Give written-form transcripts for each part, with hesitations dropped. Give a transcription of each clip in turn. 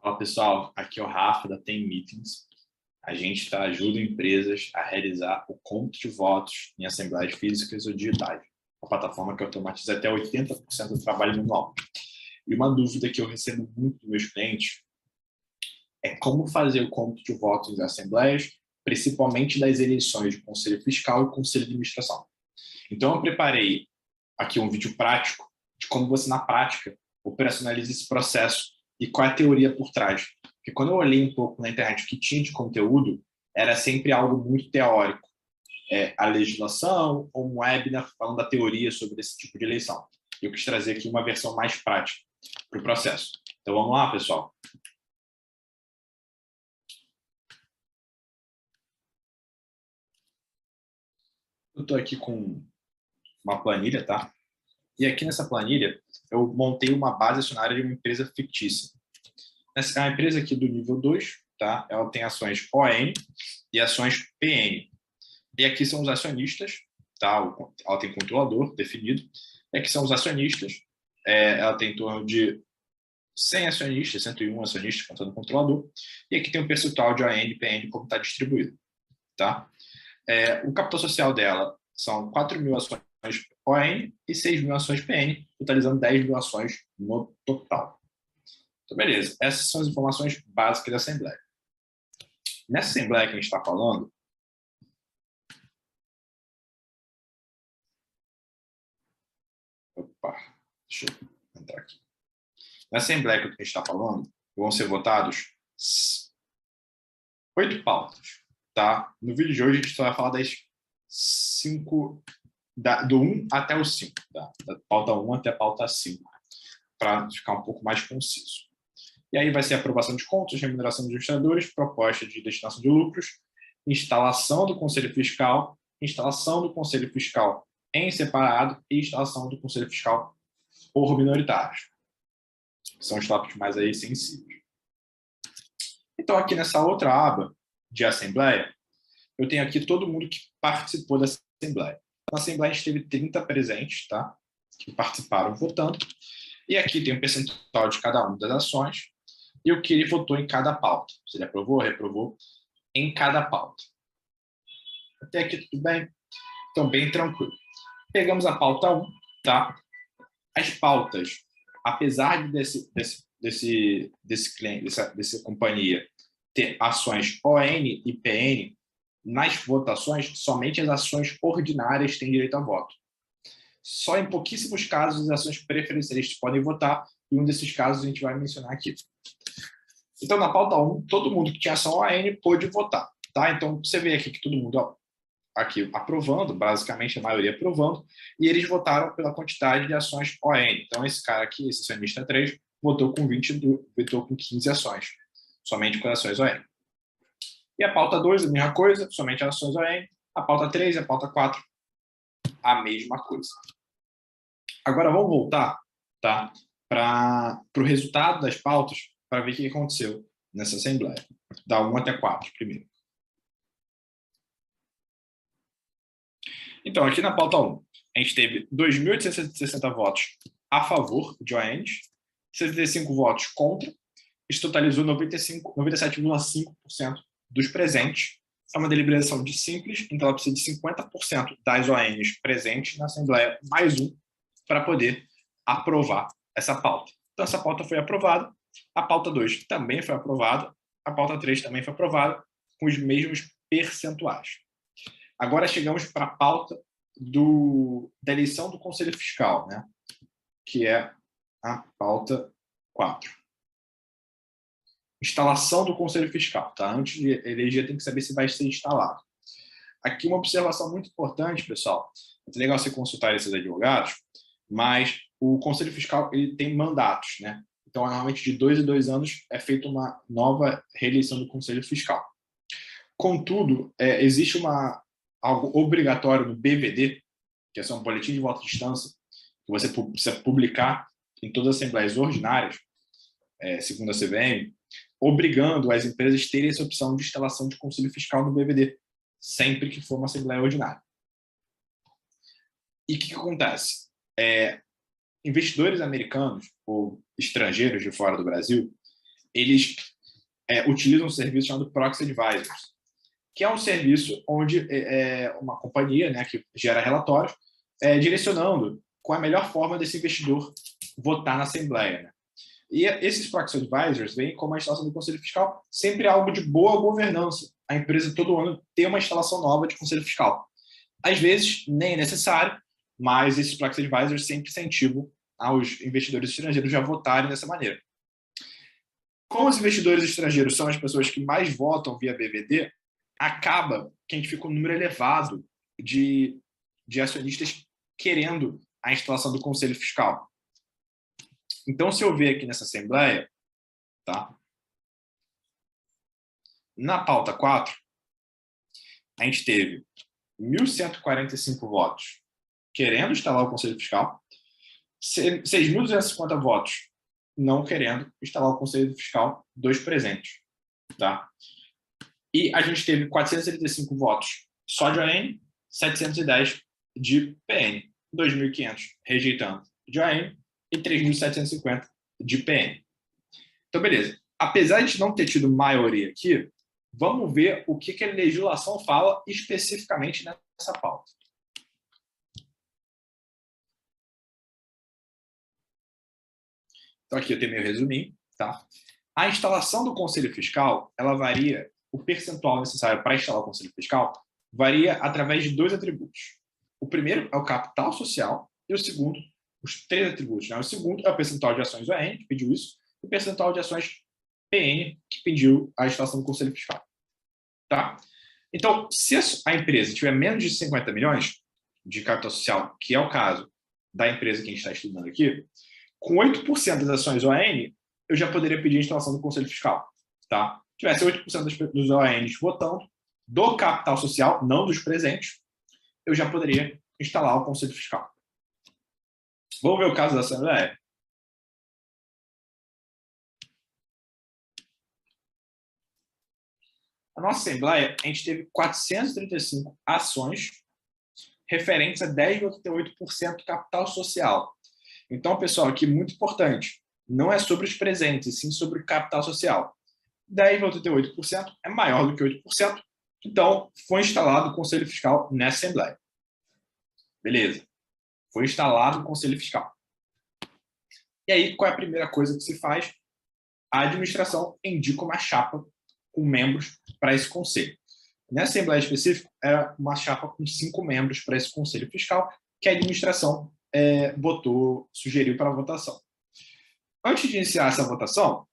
Fala pessoal, aqui é o Rafa da Tem Meetings. A gente ajuda empresas a realizar o cômputo de votos em assembleias físicas ou digitais. Uma plataforma que automatiza até 80% do trabalho manual. E uma dúvida que eu recebo muito dos meus clientes é como fazer o cômputo de votos em assembleias, principalmente das eleições de Conselho Fiscal e Conselho de Administração. Então eu preparei aqui um vídeo prático de como você, na prática, operacionaliza esse processo e qual é a teoria por trás. Porque quando eu olhei um pouco na internet o que tinha de conteúdo, era sempre algo muito teórico. A legislação ou um webinar falando da teoria sobre esse tipo de eleição. Eu quis trazer aqui uma versão mais prática para o processo. Então vamos lá, pessoal. Eu estou aqui com uma planilha, tá? E aqui nessa planilha, eu montei uma base acionária de uma empresa fictícia. Essa é uma empresa aqui do nível 2, tá? Ela tem ações ON e ações PN. E aqui são os acionistas, tá? Ela tem controlador definido. E aqui são os acionistas. Ela tem em torno de 100 acionistas, 101 acionistas, contando o controlador. E aqui tem um percentual de ON e PN como está distribuído, tá? O capital social dela são 4.000 ações ON e 6.000 ações PN, totalizando 10.000 ações no total. Então, beleza. Essas são as informações básicas da Assembleia. Nessa Assembleia que a gente está falando, deixa eu entrar aqui. Na Assembleia que a gente está falando, vão ser votados 8 pautas, tá? No vídeo de hoje, a gente só vai falar das 5, do 1 até o 5, tá? Da pauta 1 até a pauta 5, para ficar um pouco mais conciso. E aí vai ser aprovação de contas, remuneração dos administradores, proposta de destinação de lucros, instalação do Conselho Fiscal, instalação do Conselho Fiscal em separado e instalação do Conselho Fiscal por minoritários. São os tópicos mais aí sensíveis. Então, aqui nessa outra aba de Assembleia, eu tenho aqui todo mundo que participou dessa Assembleia. Na Assembleia, a gente teve 30 presentes, tá? Que participaram votando. E aqui tem um percentual de cada uma das ações e o que ele votou em cada pauta. Se ele aprovou, reprovou em cada pauta. Até aqui tudo bem? Então, bem tranquilo. Pegamos a pauta 1, tá? As pautas, apesar desse cliente, dessa companhia ter ações ON e PN, nas votações, somente as ações ordinárias têm direito a voto. Só em pouquíssimos casos as ações preferencialistas podem votar, e um desses casos a gente vai mencionar aqui. Então, na pauta 1, todo mundo que tinha ação ON pôde votar, tá? Então, você vê aqui que todo mundo aqui aprovando, basicamente a maioria aprovando, e eles votaram pela quantidade de ações ON. Então, esse cara aqui, esse acionista 3, votou com 15 ações, somente com ações ON. E a pauta 2, a mesma coisa, somente ações ON. A pauta 3 e a pauta 4, a mesma coisa. Agora, vamos voltar, tá, para o resultado das pautas, para ver o que aconteceu nessa Assembleia. Da 1 até 4, primeiro. Então, aqui na pauta 1, a gente teve 2.860 votos a favor de ONs, 75 votos contra, isso totalizou 97,5% dos presentes. É uma deliberação de simples, então ela precisa de 50% das ONs presentes na Assembleia, mais um, para poder aprovar essa pauta. Então, essa pauta foi aprovada, a pauta 2 também foi aprovada, a pauta 3 também foi aprovada, com os mesmos percentuais. Agora chegamos para a pauta da eleição do Conselho Fiscal, né? Que é a pauta 4. Instalação do Conselho Fiscal, tá? Antes de eleger, tem que saber se vai ser instalado. Aqui uma observação muito importante, pessoal. É legal você consultar esses advogados, mas o Conselho Fiscal ele tem mandatos, né? Então, normalmente de 2 em 2 anos é feita uma nova reeleição do Conselho Fiscal. Contudo, existe algo obrigatório no BVD, que é um boletim de voto de distância, que você precisa publicar em todas as assembleias ordinárias, segundo a CVM, obrigando as empresas a terem essa opção de instalação de conselho fiscal no BVD, sempre que for uma assembleia ordinária. E o que acontece? Investidores americanos ou estrangeiros de fora do Brasil, eles utilizam um serviço chamado Proxy Advisors, que é um serviço onde uma companhia, né, que gera relatórios, direcionando qual é a melhor forma desse investidor votar na Assembleia. Né? E esses Proxy Advisors vêm como a instalação do Conselho Fiscal sempre algo de boa governança. A empresa todo ano tem uma instalação nova de Conselho Fiscal. Às vezes, nem é necessário, mas esses Proxy Advisors sempre incentivam aos investidores estrangeiros a votarem dessa maneira. Como os investidores estrangeiros são as pessoas que mais votam via BVD, acaba que a gente fica um número elevado de acionistas querendo a instalação do Conselho Fiscal. Então, se eu ver aqui nessa Assembleia, tá? Na pauta 4, a gente teve 1.145 votos querendo instalar o Conselho Fiscal, 6.250 votos não querendo instalar o Conselho Fiscal, 2 presentes. Tá? E a gente teve 435 votos só de ON, 710 de PN, 2.500 rejeitando de ON e 3.750 de PN. Então, beleza. Apesar de não ter tido maioria aqui, vamos ver o que a legislação fala especificamente nessa pauta. Então, aqui eu tenho meu resuminho. Tá? A instalação do Conselho Fiscal, ela varia, o percentual necessário para instalar o Conselho Fiscal varia através de 2 atributos. O primeiro é o capital social e o segundo, os 3 atributos. Né? O segundo é o percentual de ações ON, que pediu isso, e o percentual de ações PN, que pediu a instalação do Conselho Fiscal. Tá? Então, se a empresa tiver menos de 50 milhões de capital social, que é o caso da empresa que a gente está estudando aqui, com 8% das ações ON, eu já poderia pedir a instalação do Conselho Fiscal. Tá? Se tivesse 8% dos ONs votando do capital social, não dos presentes, eu já poderia instalar o Conselho Fiscal. Vamos ver o caso da Assembleia? Na nossa Assembleia, a gente teve 435 ações referentes a 10,88% do capital social. Então, pessoal, aqui muito importante, não é sobre os presentes, sim sobre o capital social. 10,88% é maior do que 8%, então foi instalado o Conselho Fiscal nessa Assembleia. Beleza. Foi instalado o Conselho Fiscal. E aí, qual é a primeira coisa que se faz? A administração indica uma chapa com membros para esse conselho. Nessa Assembleia específica, era uma chapa com 5 membros para esse Conselho Fiscal, que a administração sugeriu para a votação. Antes de iniciar essa votação,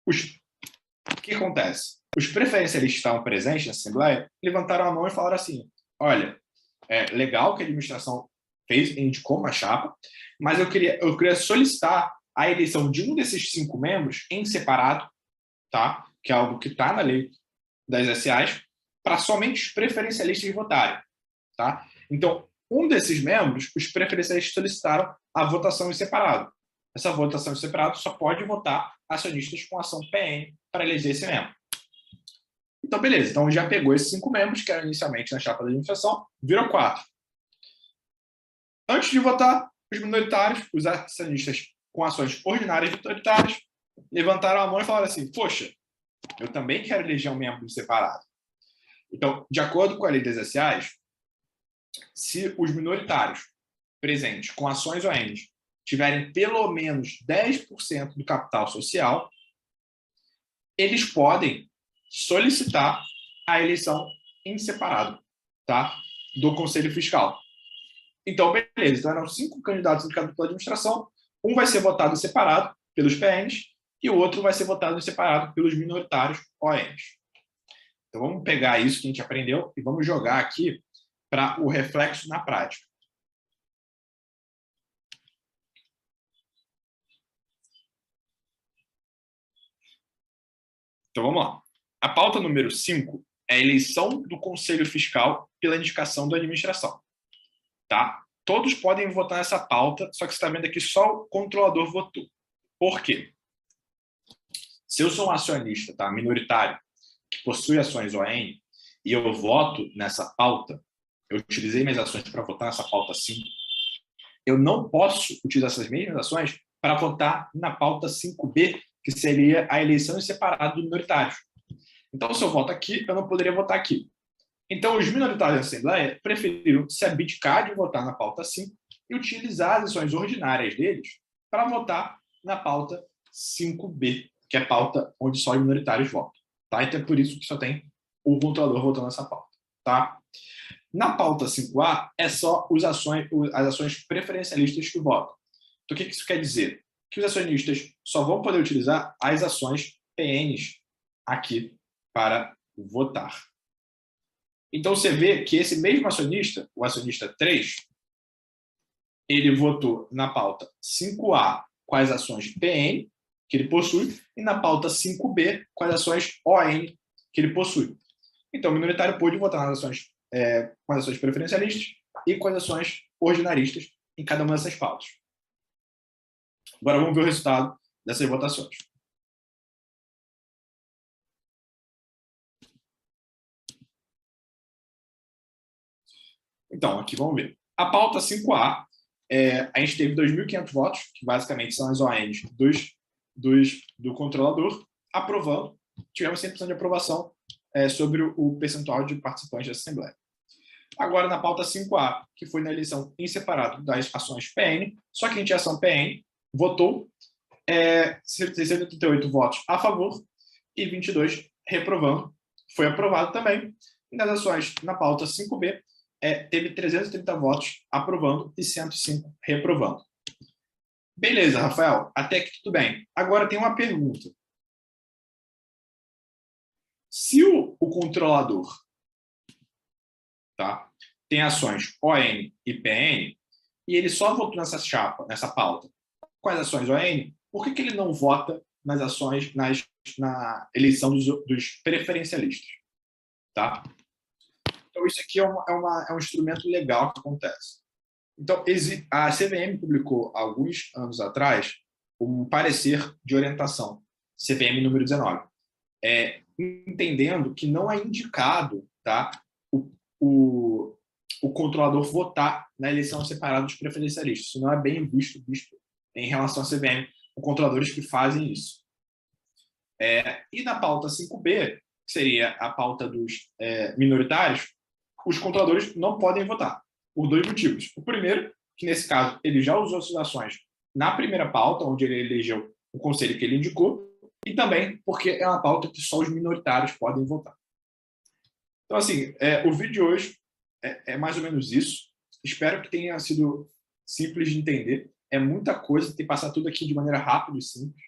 o que acontece? Os preferencialistas que estavam presentes na Assembleia levantaram a mão e falaram assim, olha, é legal que a administração indicou uma chapa, mas eu queria solicitar a eleição de um desses 5 membros em separado, tá? Que é algo que está na lei das SAs, para somente os preferencialistas votarem. Tá? Então, um desses membros, os preferencialistas solicitaram a votação em separado. Essa votação em separado só pode votar acionistas com ação PN para eleger esse membro. Então, beleza. Então, já pegou esses 5 membros, que eram inicialmente na chapa da administração, viram 4. Antes de votar, os minoritários, os acionistas com ações ordinárias minoritárias, levantaram a mão e falaram assim, poxa, eu também quero eleger um membro separado. Então, de acordo com a lei das SAs, se os minoritários presentes com ações ONs tiverem pelo menos 10% do capital social, eles podem solicitar a eleição em separado, tá? Do Conselho Fiscal. Então, beleza. Então, eram 5 candidatos indicados pela administração. Um vai ser votado em separado pelos PNs e o outro vai ser votado em separado pelos minoritários ONs. Então, vamos pegar isso que a gente aprendeu e vamos jogar aqui para o reflexo na prática. Então, vamos lá. A pauta número 5 é a eleição do Conselho Fiscal pela indicação da administração. Tá? Todos podem votar nessa pauta, só que você está vendo aqui só o controlador votou. Por quê? Se eu sou um acionista, tá, minoritário, que possui ações ON, e eu voto nessa pauta, eu utilizei minhas ações para votar nessa pauta 5, eu não posso utilizar essas mesmas ações para votar na pauta 5B, que seria a eleição em separado do minoritário. Então, se eu voto aqui, eu não poderia votar aqui. Então, os minoritários da Assembleia preferiram se abdicar de votar na pauta 5 e utilizar as ações ordinárias deles para votar na pauta 5B, que é a pauta onde só os minoritários votam. Tá? Então, é por isso que só tem o controlador votando nessa pauta. Tá? Na pauta 5A, é só as ações preferencialistas que votam. Então, o que isso quer dizer? Que os acionistas só vão poder utilizar as ações PNs aqui para votar. Então, você vê que esse mesmo acionista, o acionista 3, ele votou na pauta 5A com as ações PN, que ele possui, e na pauta 5B com as ações ON, que ele possui. Então, o minoritário pôde votar nas ações, com as ações preferencialistas e com as ações ordinaristas em cada uma dessas pautas. Agora vamos ver o resultado dessas votações. Então, aqui vamos ver. A pauta 5A, a gente teve 2.500 votos, que basicamente são as ONs do controlador, aprovando. Tivemos 100% de aprovação sobre o percentual de participantes da Assembleia. Agora, na pauta 5A, que foi na eleição em separado das ações PN, só que a gente, a ação PN, votou 638 votos a favor e 22 reprovando. Foi aprovado também. E nas ações na pauta 5B, teve 330 votos aprovando e 105 reprovando. Beleza, Rafael, até que tudo bem. Agora tem uma pergunta. Se o controlador, tá, tem ações ON e PN, e ele só votou nessa pauta com as ações ON, por que ele não vota nas ações, na eleição dos preferencialistas? Tá? Então, isso aqui é um instrumento legal que acontece. Então, a CVM publicou, alguns anos atrás, um parecer de orientação, CVM número 19, entendendo que não é indicado, tá, o controlador votar na eleição separada dos preferencialistas. Isso não é bem visto em relação à CVM, com controladores que fazem isso. E na pauta 5B, que seria a pauta dos minoritários, os controladores não podem votar, por dois motivos. O primeiro, que nesse caso ele já usou suas ações na primeira pauta, onde ele elegeu o conselho que ele indicou, e também porque é uma pauta que só os minoritários podem votar. Então, assim, o vídeo de hoje é mais ou menos isso. Espero que tenha sido simples de entender. É muita coisa, tem que passar tudo aqui de maneira rápida e simples.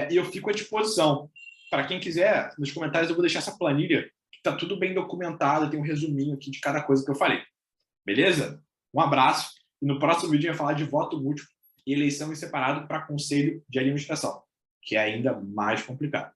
E eu fico à disposição. Para quem quiser, nos comentários eu vou deixar essa planilha, que está tudo bem documentado, tem um resuminho aqui de cada coisa que eu falei. Beleza? Um abraço. E no próximo vídeo eu vou falar de voto múltiplo e eleição em separado para conselho de administração, que é ainda mais complicado.